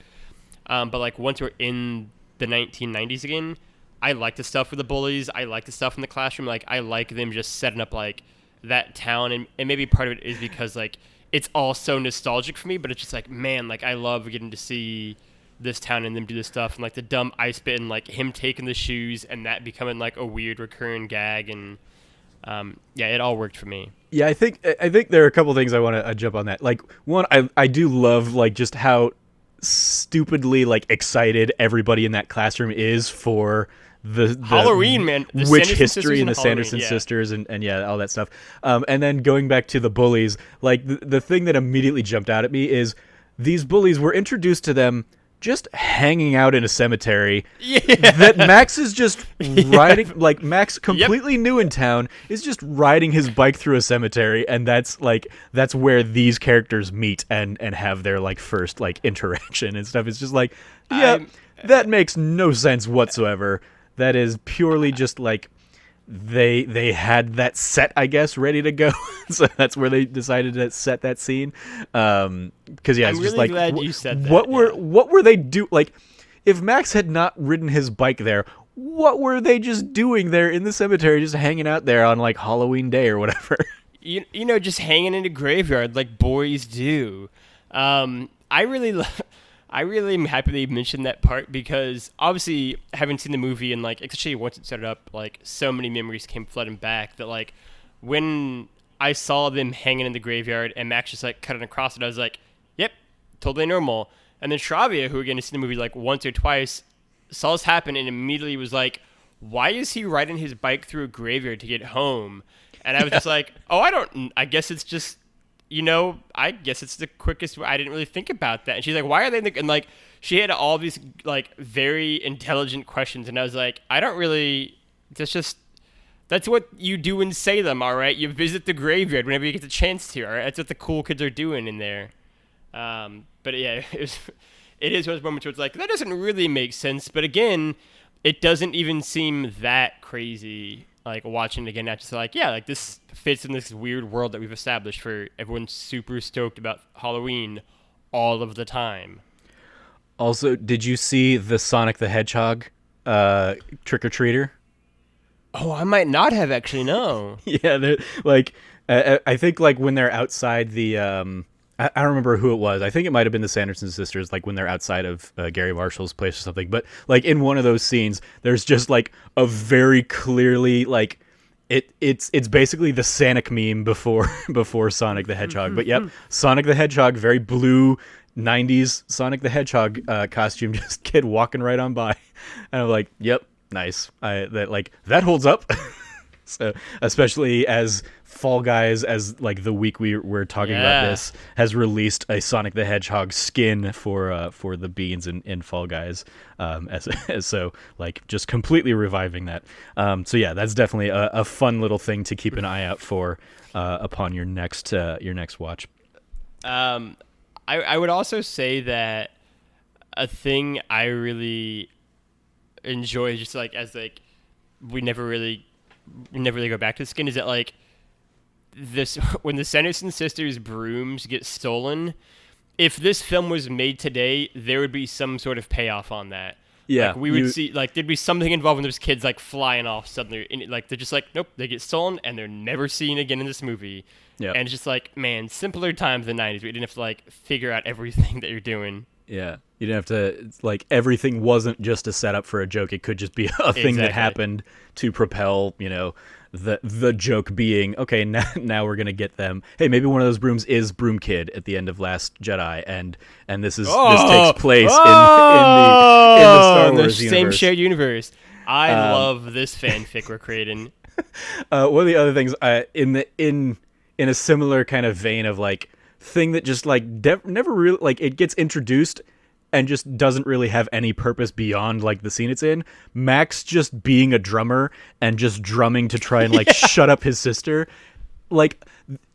but like once we're in the 1990s again, I like the stuff with the bullies. I like the stuff in the classroom. Like, I like them just setting up like that town, and maybe part of it is because like it's all so nostalgic for me, but it's just like, man, like I love getting to see this town and them do this stuff, and like the dumb ice bit and like him taking the shoes and that becoming like a weird recurring gag, and yeah, it all worked for me. Yeah, I think there are a couple things I want to jump on that. Like, one, I do love like just how stupidly like excited everybody in that classroom is for the Halloween, man, the witch history and the Sanderson sisters and yeah, all that stuff. And then going back to the bullies, like the thing that immediately jumped out at me is these bullies were introduced to them just hanging out in a cemetery. Yeah. That Max is just riding, like Max, completely new in town, is just riding his bike through a cemetery, and that's where these characters meet and have their like first like interaction and stuff. It's just like, yeah, that makes no sense whatsoever. That is purely just like they had that set, I guess, ready to go. So that's where they decided to set that scene. Because yeah, it's I'm just really like, glad you said that. What were they do? Like, if Max had not ridden his bike there, what were they just doing there in the cemetery, just hanging out there on like Halloween Day or whatever? You know, just hanging in a graveyard like boys do. I really am happy they mentioned that part, because obviously, having seen the movie and like, especially once it started up, like so many memories came flooding back that like when I saw them hanging in the graveyard and Max just like cutting across it, I was like, yep, totally normal. And then Shravia, who again has seen the movie like once or twice, saw this happen and immediately was like, why is he riding his bike through a graveyard to get home? And I was just like, I guess it's just, I guess it's the quickest way. I didn't really think about that. And she's like, why are they and like, she had all these like very intelligent questions. And I was like, that's just, That's what you do in Salem, all right? You visit the graveyard whenever you get the chance to, all right? That's what the cool kids are doing in there. But yeah, it is one of those moments where it's like, that doesn't really make sense. But again, it doesn't even seem that crazy. Like watching it again, not just like, yeah, like this fits in this weird world that we've established for everyone's super stoked about Halloween all of the time. Also, did you see the Sonic the Hedgehog trick-or-treater? Oh, I might not have actually, no. Yeah, like I think like when they're outside the I don't remember who it was. I think it might have been the Sanderson sisters, like when they're outside of Gary Marshall's place or something. But like in one of those scenes, there's just like a very clearly like it's basically the Sonic meme before before Sonic the Hedgehog. But yep, Sonic the Hedgehog, very blue 90s Sonic the Hedgehog costume, just kid walking right on by, and I'm like, yep, nice. That holds up. So especially as Fall Guys, as like the week we're talking about this, has released a Sonic the Hedgehog skin for the beans in Fall Guys, as so like just completely reviving that. So yeah, that's definitely a fun little thing to keep an eye out for upon your next watch. I would also say that a thing I really enjoy, just like as like we never really go back to the skin, is that like this when the Sanderson sisters' brooms get stolen, if this film was made today, there would be some sort of payoff on that. Yeah, like we would see, like there'd be something involved when there's kids like flying off suddenly, and like they're just like, nope, they get stolen and they're never seen again in this movie. Yeah, and it's just like, man, simpler times in the 90s. We didn't have to like figure out everything that you're doing. Yeah, you didn't have to, like, everything wasn't just a setup for a joke. It could just be a thing that happened to propel, the joke being, okay, now we're going to get them. Hey, maybe one of those brooms is Broom Kid at the end of Last Jedi, and this takes place in the Star Wars universe. Same shared universe. I love this fanfic we're creating. One of the other things, in a similar kind of vein of, like, thing that just like never really, like, it gets introduced and just doesn't really have any purpose beyond like the scene it's in. Max just being a drummer and just drumming to try and like shut up his sister. Like,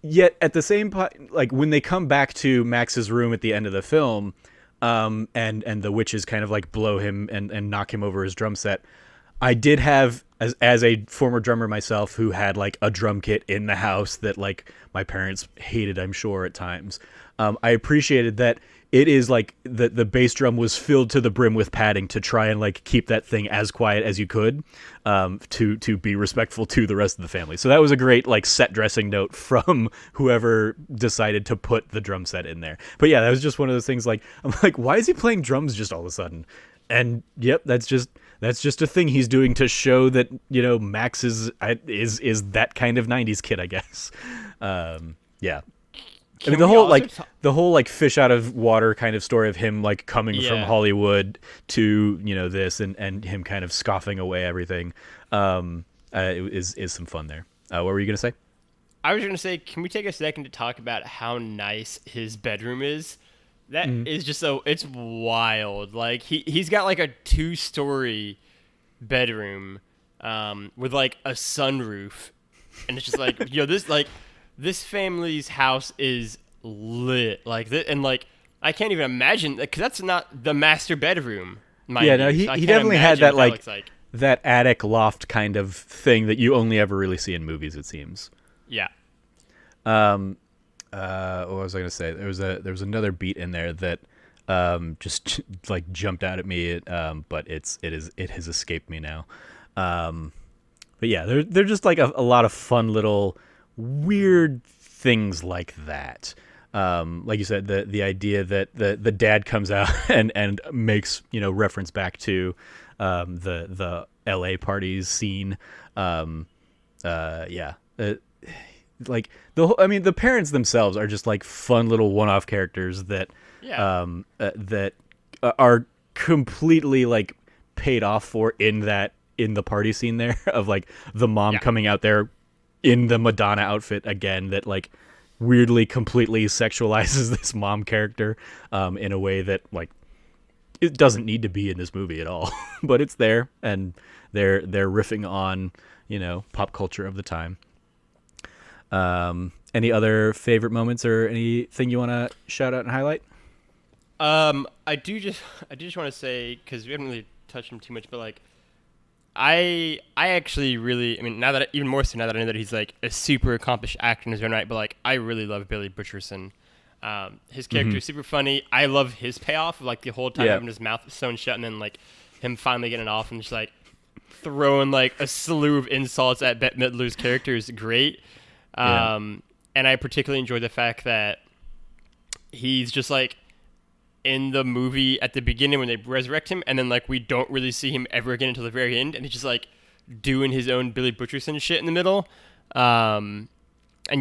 yet at the same like when they come back to Max's room at the end of the film, and the witches kind of like blow him and knock him over his drum set. I did have, as a former drummer myself who had like a drum kit in the house that like my parents hated, I'm sure at times. I appreciated that it is like the bass drum was filled to the brim with padding to try and like keep that thing as quiet as you could, to be respectful to the rest of the family. So that was a great like set dressing note from whoever decided to put the drum set in there. But yeah, that was just one of those things, like, I'm like, why is he playing drums just all of a sudden? And yep, that's just a thing he's doing to show that, Max is that kind of 90s kid, I guess. Yeah. I mean, the whole fish out of water kind of story of him like coming from Hollywood to, this and him kind of scoffing away everything, is some fun there. What were you going to say? I was going to say, can we take a second to talk about how nice his bedroom is? That is just it's wild. Like he's got like a 2-story bedroom, with like a sunroof, and it's just like, this family's house is lit. Like and like I can't even imagine, because that's not the master bedroom. Yeah, no, he definitely had that like that attic loft kind of thing that you only ever really see in movies, it seems. Yeah. What was I going to say? There was another beat in there that just like jumped out at me, but it has escaped me now. But yeah, they're just like a lot of fun little weird things like that. Like you said, the idea that the dad comes out and makes reference back to the LA parties scene. Like the parents themselves are just like fun little one-off characters that that are completely like paid off for in the party scene there of like the mom coming out there in the Madonna outfit again, that like weirdly completely sexualizes this mom character in a way that like it doesn't need to be in this movie at all, but it's there, and they're riffing on pop culture of the time. Any other favorite moments or anything you want to shout out and highlight? I do just want to say, because we haven't really touched him too much, but like, I actually really, I mean, now that even more so now that I know that he's like a super accomplished actor in his own right, but like, I really love Billy Butcherson. His character is super funny. I love his payoff of like the whole time having his mouth sewn shut, and then like him finally getting it off and just like throwing like a slew of insults at Bette Midler's character is great. And I particularly enjoy the fact that he's just like in the movie at the beginning when they resurrect him, and then like we don't really see him ever again until the very end, and he's just like doing his own Billy Butcherson shit in the middle. And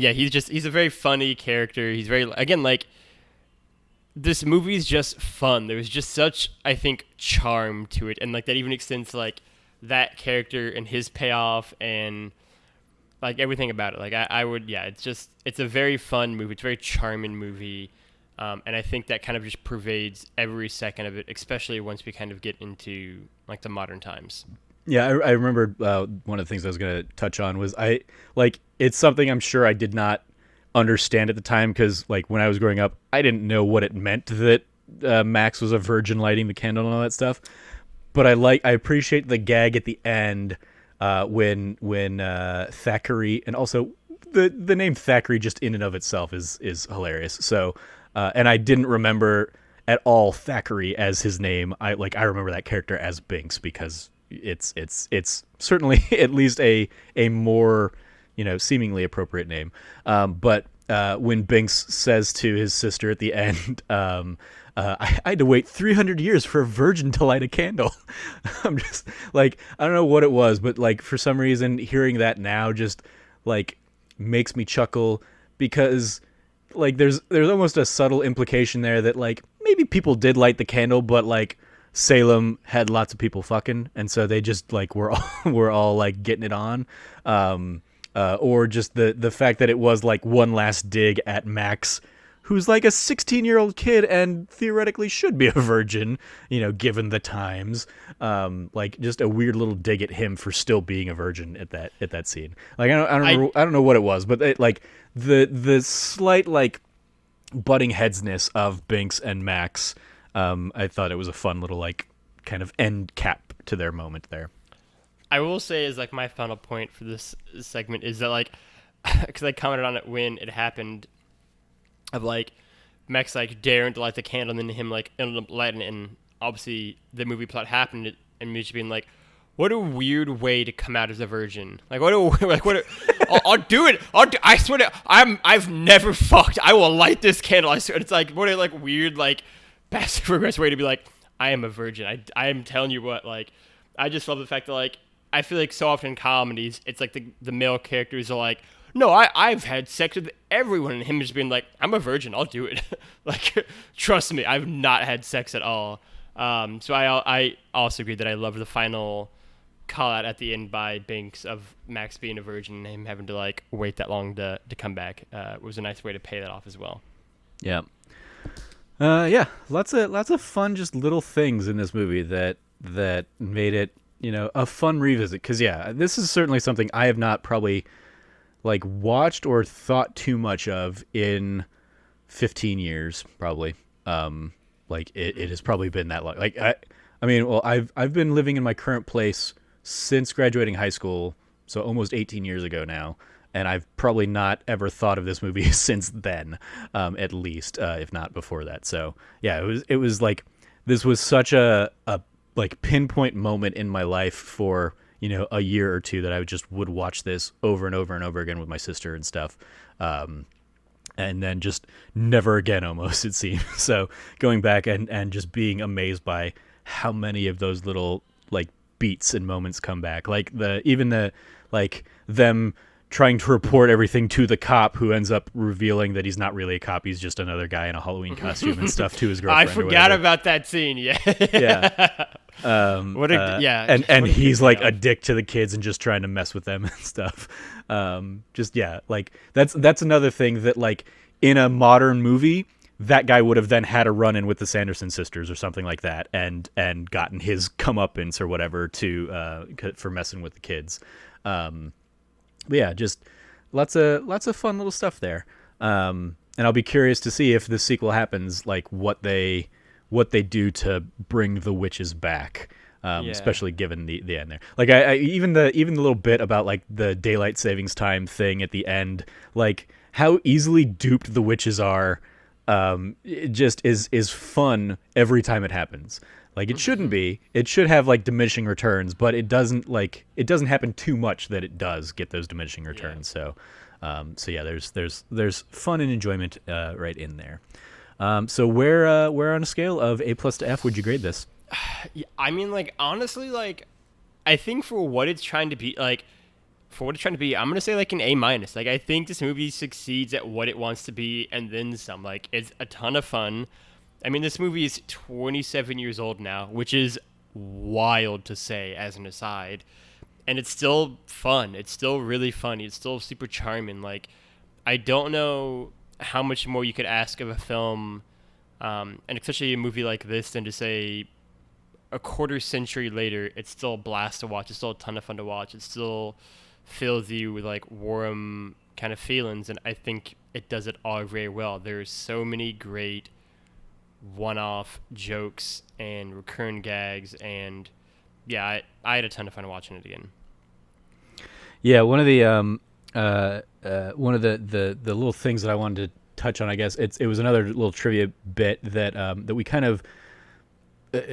yeah, he's a very funny character. He's very, again, like, this movie's just fun. There's just such, I think, charm to it, and like that even extends to like that character and his payoff and like everything about it. Like I would, yeah, it's a very fun movie. It's a very charming movie. And I think that kind of just pervades every second of it, especially once we kind of get into like the modern times. Yeah, I remember one of the things I was going to touch on was it's something I'm sure I did not understand at the time, because like when I was growing up, I didn't know what it meant that Max was a virgin lighting the candle and all that stuff. But I appreciate the gag at the end when Thackeray, and also the name Thackeray just in and of itself is hilarious. So and I didn't remember at all Thackeray as his name. I remember that character as Binks, because it's certainly at least a more seemingly appropriate name. But when Binks says to his sister at the end, I had to wait 300 years for a virgin to light a candle. I'm just like, I don't know what it was, but like for some reason hearing that now just like makes me chuckle, because like there's almost a subtle implication there that like maybe people did light the candle, but like Salem had lots of people fucking, and so they just like were all like getting it on, or just the fact that it was like one last dig at Max, who's like a 16-year-old kid and theoretically should be a virgin, given the times. Like just a weird little dig at him for still being a virgin at that scene. Like I don't know what it was, but like the slight like butting headsness of Binks and Max. I thought it was a fun little like kind of end cap to their moment there. I will say is like my final point for this segment is that like, because I commented on it when it happened, of like Max like daring to light the candle and then him like ended up lighting it, and obviously the movie plot happened and me just being like, what a weird way to come out as a virgin. Like I'll do it. I swear to I've never fucked. I will light this candle. I swear. It's like what a like weird like passive aggressive way to be like, I am a virgin. I am telling you what, like, I just love the fact that like I feel like so often in comedies it's like the male characters are like, no, I've had sex with everyone, and him just being like, I'm a virgin, I'll do it. Like, trust me, I've not had sex at all. So I also agree that I love the final call out at the end by Binks of Max being a virgin and him having to like wait that long to come back. It was a nice way to pay that off as well. Yeah. Yeah, lots of fun, just little things in this movie that made it, a fun revisit. Because yeah, this is certainly something I have not probably like watched or thought too much of in 15 years, probably. Like it has probably been that long. Like I mean, well, I've been living in my current place since graduating high school, so almost 18 years ago now. And I've probably not ever thought of this movie since then, at least, if not before that. So yeah, it was like, this was such a like pinpoint moment in my life for, a year or two that I would watch this over and over and over again with my sister and stuff. And then just never again, almost, it seems. So going back and just being amazed by how many of those little like beats and moments come back. Like them trying to report everything to the cop, who ends up revealing that he's not really a cop. He's just another guy in a Halloween costume and stuff to his girlfriend. I forgot about that scene. Yeah. Yeah. And he's like a dick to the kids and just trying to mess with them and stuff. Like that's another thing that like in a modern movie, that guy would have then had a run-in with the Sanderson sisters or something like that, and gotten his comeuppance or whatever for messing with the kids. But yeah, just lots of fun little stuff there. And I'll be curious to see if the sequel happens, like what they do to bring the witches back. Especially given the end there. Like I even the little bit about like the daylight savings time thing at the end, like how easily duped the witches are, it just is fun every time it happens. Like it shouldn't be. It should have like diminishing returns, but it doesn't happen too much that it does get those diminishing returns. Yeah. So yeah, there's fun and enjoyment right in there. So where on a scale of A+ to F would you grade this? Yeah, I mean, like, honestly, like, I think for what it's trying to be, I'm gonna say like an A minus. Like, I think this movie succeeds at what it wants to be, and then some. Like, it's a ton of fun. I mean, this movie is 27 years old now, which is wild to say as an aside, and it's still fun. It's still really funny. It's still super charming. Like, I don't know how much more you could ask of a film, and especially a movie like this, than to say, a quarter century later, it's still a blast to watch. It's still a ton of fun to watch. It still fills you with like warm kind of feelings, and I think it does it all very well. There's so many great one-off jokes and recurring gags, and yeah, I had a ton of fun watching it again. Yeah, one of the little things that I wanted to touch on, I guess it was another little trivia bit that that we kind of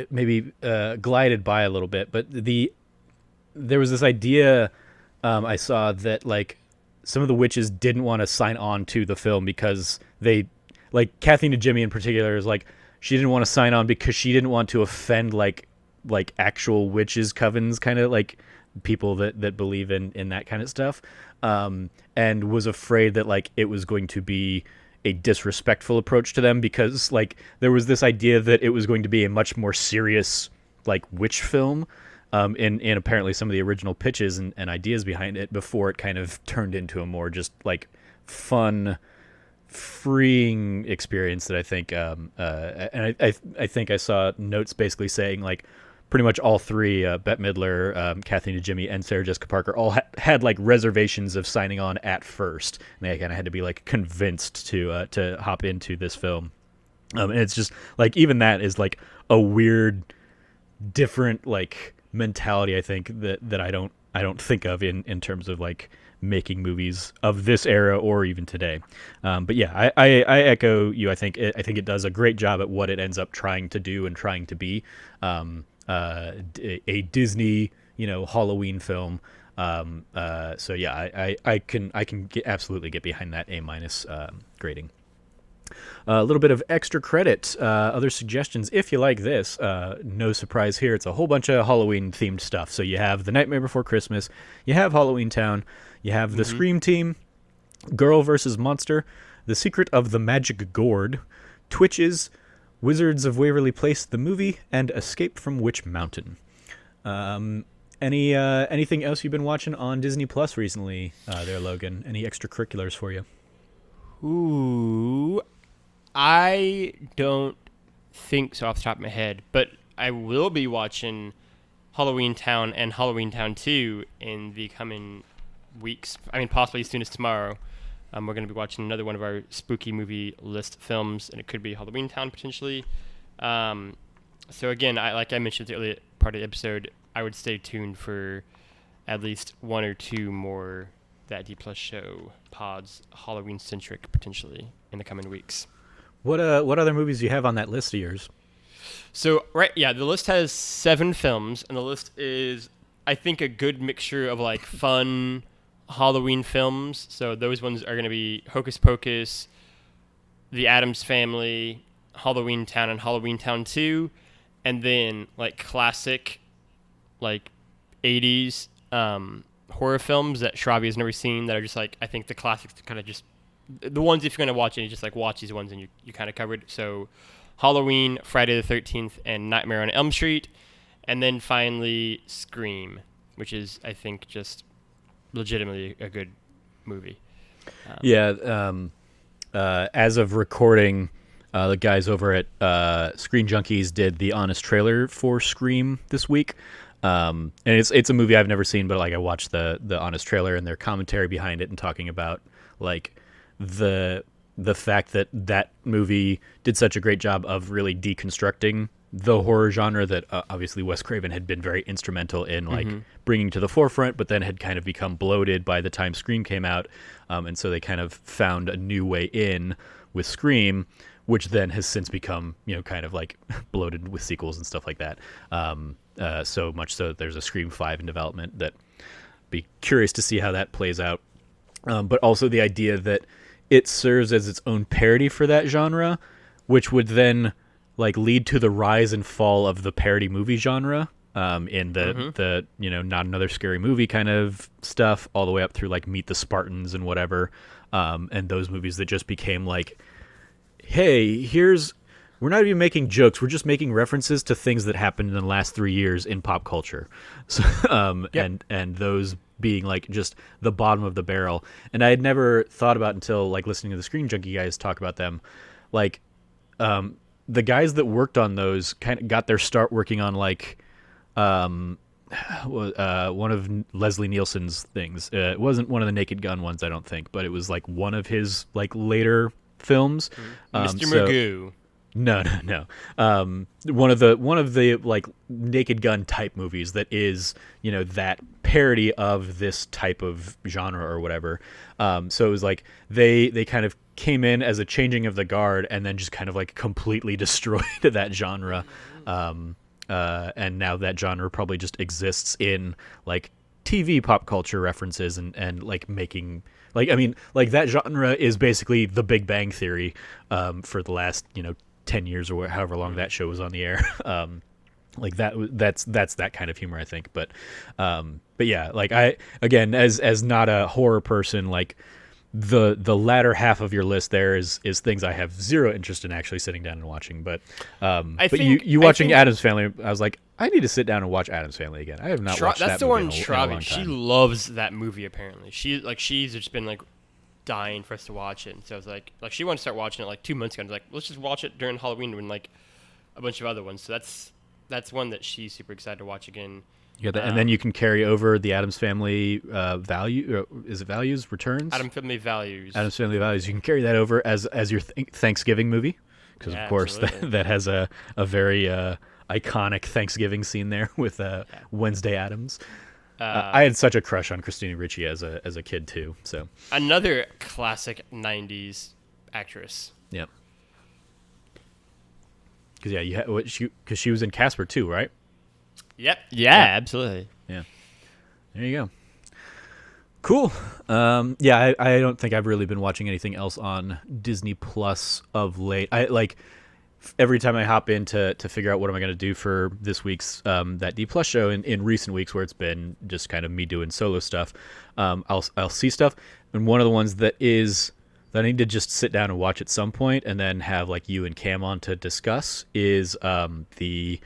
maybe glided by a little bit, but there was this idea I saw that like some of the witches didn't want to sign on to the film because they, like Kathy Najimy in particular, is like she didn't want to sign on because she didn't want to offend like actual witches covens, kind of like people that believe in that kind of stuff, and was afraid that like it was going to be a disrespectful approach to them, because like there was this idea that it was going to be a much more serious like witch film, in apparently some of the original pitches and ideas behind it, before it kind of turned into a more just like fun, freeing experience that I think and I think I saw notes basically saying like pretty much all three, Bette Midler, Kathy Najimy, and Sarah Jessica Parker, all had like reservations of signing on at first, and they kind of had to be like convinced to hop into this film. And it's just like even that is like a weird, different like mentality. I think that I don't think of in terms of like making movies of this era or even today. But yeah, I echo you. I think it does a great job at what it ends up trying to do and trying to be. A Disney, Halloween film. So yeah, I can absolutely get behind that A- grading. A little bit of extra credit, other suggestions if you like this. No surprise here, it's a whole bunch of Halloween themed stuff. So you have The Nightmare Before Christmas, you have Halloween Town, you have The Scream Team, Girl vs. Monster, The Secret of the Magic Gourd, Twitches, Wizards of Waverly Place the movie, and Escape from Witch Mountain. Anything else you've been watching on Disney Plus recently, there, Logan? Any extracurriculars for you? Ooh, I don't think so off the top of my head, but I will be watching Halloween Town and Halloween Town 2 in the coming weeks. I mean, possibly as soon as tomorrow. We're going to be watching another one of our spooky movie list films, and it could be Halloween Town potentially. So again, like I mentioned at the early part of the episode, I would stay tuned for at least one or two more That D Plus Show pods, Halloween centric potentially in the coming weeks. What other movies do you have on that list of yours? So the list has 7 films, and the list is, I think, a good mixture of like fun Halloween films. So those ones are going to be Hocus Pocus, The Addams Family, Halloween Town, and Halloween Town 2, and then like classic like 80s horror films that Shravi has never seen, that are just like, I think the classics, kind of just the ones, if you're going to watch it, you just like watch these ones and you kind of covered. So Halloween, Friday the 13th, and Nightmare on Elm Street, and then finally Scream, which is, I think, just legitimately a good movie. As of recording, the guys over at Screen Junkies did the honest trailer for Scream this week. And it's a movie I've never seen, but like I watched the honest trailer and their commentary behind it and talking about like the fact that that movie did such a great job of really deconstructing the horror genre that obviously Wes Craven had been very instrumental in like bringing to the forefront, but then had kind of become bloated by the time Scream came out. And so they kind of found a new way in with Scream, which then has since become, kind of like bloated with sequels and stuff like that. So much so that there's a Scream 5 in development that be curious to see how that plays out. But also the idea that it serves as its own parody for that genre, which would then like lead to the rise and fall of the parody movie genre in the not another scary movie kind of stuff, all the way up through like Meet the Spartans and whatever, and those movies that just became like, hey, we're not even making jokes, we're just making references to things that happened in the last 3 years in pop culture. So and those being like just the bottom of the barrel. And I had never thought about until like listening to the Screen Junkie guys talk about them, like the guys that worked on those kind of got their start working on like one of Leslie Nielsen's things. It wasn't one of the Naked Gun ones, I don't think, but it was like one of his like later films. Mr. Magoo. No. One of the like Naked Gun type movies that is, that parody of this type of genre or whatever. So it was like they kind of came in as a changing of the guard and then just kind of like completely destroyed that genre. And now that genre probably just exists in like TV pop culture references and like making like, I mean, like that genre is basically The Big Bang Theory for the last, 10 years or however long that show was on the air. Like that's that kind of humor, I think. But yeah, like I, again, as not a horror person, like the latter half of your list there is things I have zero interest in actually sitting down and watching. But you watching Addams Family, I was like, I need to sit down and watch Addams Family again. I have not watched that movie in a long time. She loves that movie apparently. She's just been like dying for us to watch it. And so I was like she wanted to start watching it like 2 months ago. I was like, let's just watch it during Halloween when like a bunch of other ones. So that's one that she's super excited to watch again. Yeah, and then you can carry over the Addams Family is it Values Returns? Addams Family Values. Addams Family Values. You can carry that over as your Thanksgiving movie, because of course that has a very iconic Thanksgiving scene there with Wednesday Addams. I had such a crush on Christina Ricci as a kid too. So another classic '90s actress. Yep. Because she was in Casper too, right? Yep. Yeah, absolutely. Yeah. There you go. Cool. Yeah, I don't think I've really been watching anything else on Disney Plus of late. I like every time I hop in to figure out what am I going to do for this week's that D Plus show in recent weeks where it's been just kind of me doing solo stuff. I'll see stuff, and one of the ones that I need to just sit down and watch at some point and then have like you and Cam on to discuss is the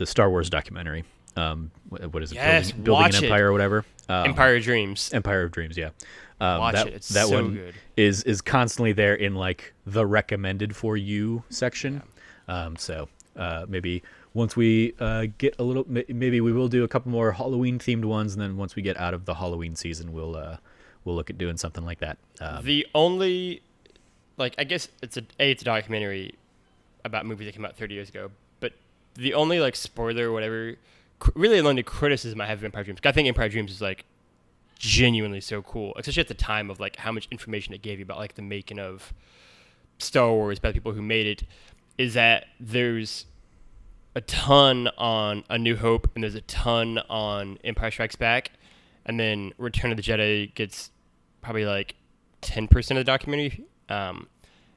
Star Wars documentary. What is it? Yes, Building an Empire or whatever. Empire of Dreams. Empire of Dreams, yeah. Watch it. It's that so one good. is constantly there in like the recommended for you section. Yeah. So maybe once we get a little, maybe we will do a couple more Halloween themed ones, and then once we get out of the Halloween season, we'll look at doing something like that. The only, like, I guess it's a documentary about movies that came out 30 years ago, but the only like spoiler or whatever, really the only criticism I have of Empire of Dreams, 'cause I think Empire of Dreams is like genuinely so cool, especially at the time of like how much information it gave you about like the making of Star Wars by the people who made it, is that there's a ton on A New Hope and there's a ton on Empire Strikes Back, and then Return of the Jedi gets probably like 10% of the documentary, and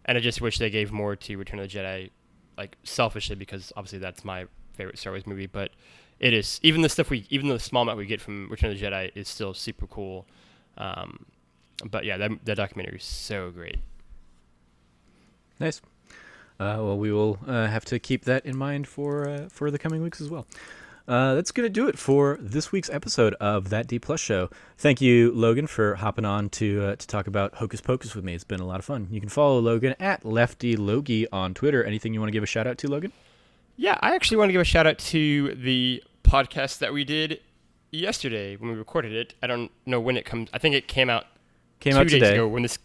I just wish they gave more to Return of the Jedi, like selfishly, because obviously that's my favorite Star Wars movie, but it is, even the small amount we get from Return of the Jedi is still super cool. But yeah, that documentary is so great. Nice. Well, we will have to keep that in mind for the coming weeks as well. That's going to do it for this week's episode of That D Plus Show. Thank you, Logan, for hopping on to talk about Hocus Pocus with me. It's been a lot of fun. You can follow Logan at LeftyLogie on Twitter. Anything you want to give a shout out to, Logan? Yeah, I actually want to give a shout out to the podcast that we did yesterday when we recorded it. I don't know when it comes. I think it came out Came 2 out days today. ago when this.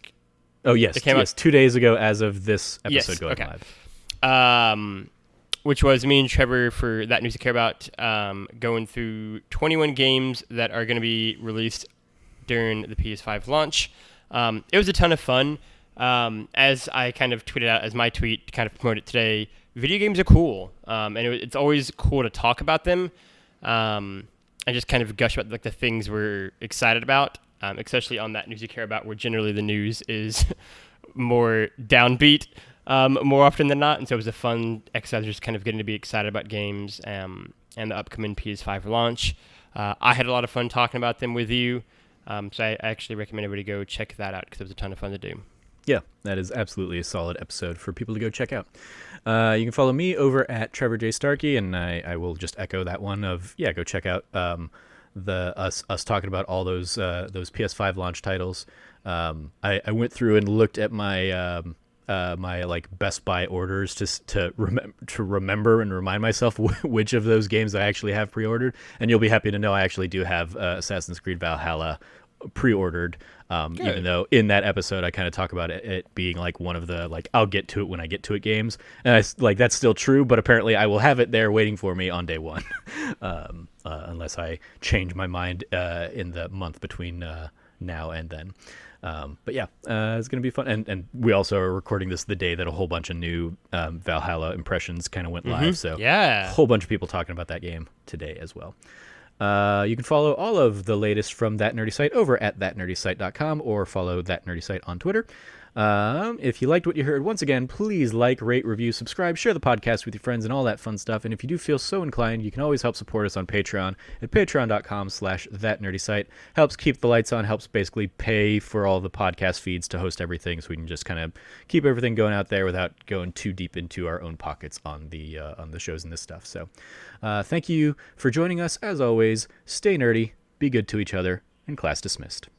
Oh yes, It came yes, out- 2 days ago as of this Yes, episode going okay. live. Which was me and Trevor for That News to Care About, going through 21 games that are going to be released during the PS5 launch. It was a ton of fun. As I kind of tweeted out as my tweet to kind of promote it today, video games are cool, and it's always cool to talk about them, and just kind of gush about like the things we're excited about, especially on That News to Care About, where generally the news is more downbeat. More often than not, and so it was a fun exercise just kind of getting to be excited about games and the upcoming PS5 launch. I had a lot of fun talking about them with you, so I actually recommend everybody go check that out because it was a ton of fun to do. Yeah, that is absolutely a solid episode for people to go check out. You can follow me over at Trevor J. Starkey, and I will just echo that one of, go check out us talking about all those PS5 launch titles. I went through and looked at my my like Best Buy orders to remember and remind myself which of those games I actually have pre-ordered, and you'll be happy to know I actually do have Assassin's Creed Valhalla pre-ordered, even though in that episode I kind of talk about it being like one of the like I'll get to it when I get to it games, and that's still true, but apparently I will have it there waiting for me on day one, unless I change my mind in the month between now and then. But yeah, it's going to be fun. And we also are recording this the day that a whole bunch of new Valhalla impressions kind of went live. So Yeah. a whole bunch of people talking about that game today as well. You can follow all of the latest from That Nerdy Site over at thatnerdysite.com or follow That Nerdy Site on Twitter. If you liked what you heard, once again, please like, rate, review, subscribe, share the podcast with your friends and all that fun stuff. And if you do feel so inclined, you can always help support us on Patreon at patreon.com/thatnerdysite. Helps keep the lights on, helps basically pay for all the podcast feeds to host everything, so we can just kind of keep everything going out there without going too deep into our own pockets on the shows and this stuff. So thank you for joining us. As always, stay nerdy, be good to each other, and class dismissed.